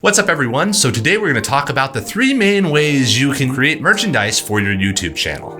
What's up everyone? So today we're going to talk about the 3 main ways you can create merchandise for your YouTube channel.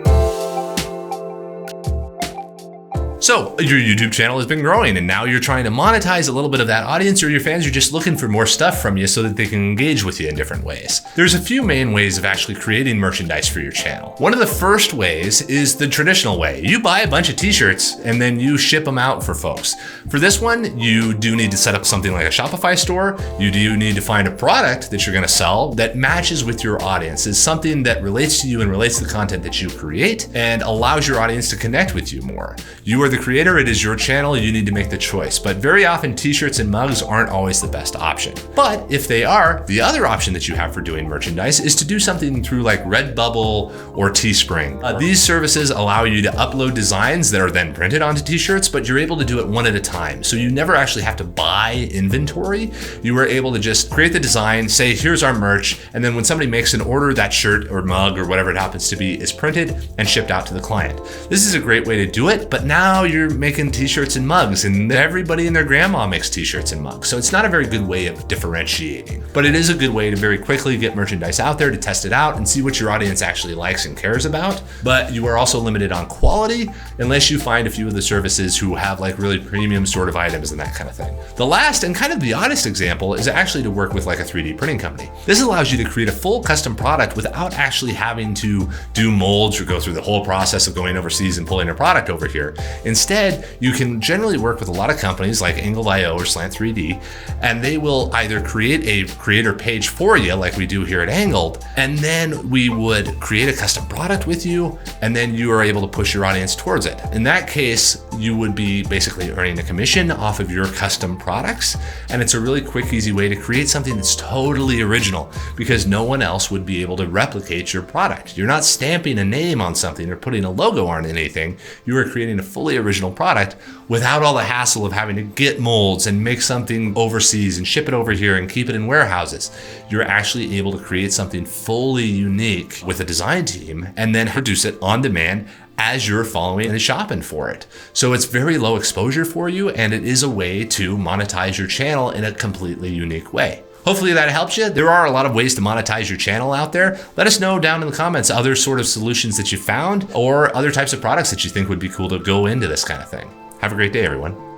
So your YouTube channel has been growing and now you're trying to monetize a little bit of that audience, or your fans are just looking for more stuff from you so that they can engage with you in different ways. There's a few main ways of actually creating merchandise for your channel. One of the first ways is the traditional way. You buy a bunch of t-shirts and then you ship them out for folks. For this one, you do need to set up something like a Shopify store. You do need to find a product that you're going to sell that matches with your audience. It's something that relates to you and relates to the content that you create and allows your audience to connect with you more. You are the creator, it is your channel, you need to make the choice. But very often t-shirts and mugs aren't always the best option. But if they are, the other option that you have for doing merchandise is to do something through like Redbubble or Teespring. These services allow you to upload designs that are then printed onto t-shirts, but you're able to do it one at a time. So you never actually have to buy inventory. You are able to just create the design, say, here's our merch, and then when somebody makes an order, that shirt or mug or whatever it happens to be is printed and shipped out to the client. This is a great way to do it, but now you're making t-shirts and mugs, and everybody and their grandma makes t-shirts and mugs. So it's not a very good way of differentiating, but it is a good way to very quickly get merchandise out there, to test it out and see what your audience actually likes and cares about. But you are also limited on quality unless you find a few of the services who have like really premium sort of items and that kind of thing. The last and kind of the oddest example is actually to work with like a 3D printing company. This allows you to create a full custom product without actually having to do molds or go through the whole process of going overseas and pulling a product over here. Instead, you can generally work with a lot of companies like Angle.io or Slant3D, and they will either create a creator page for you like we do here at Angled, and then we would create a custom product with you, and then you are able to push your audience towards it. In that case, you would be basically earning a commission off of your custom products, and it's a really quick, easy way to create something that's totally original because no one else would be able to replicate your product. You're not stamping a name on something or putting a logo on anything. You are creating a fully original product without all the hassle of having to get molds and make something overseas and ship it over here and keep it in warehouses. You're actually able to create something fully unique with a design team and then produce it on demand as you're following and shopping for it. So it's very low exposure for you, and it is a way to monetize your channel in a completely unique way. Hopefully that helps you. There are a lot of ways to monetize your channel out there. Let us know down in the comments other sort of solutions that you found or other types of products that you think would be cool to go into this kind of thing. Have a great day, everyone.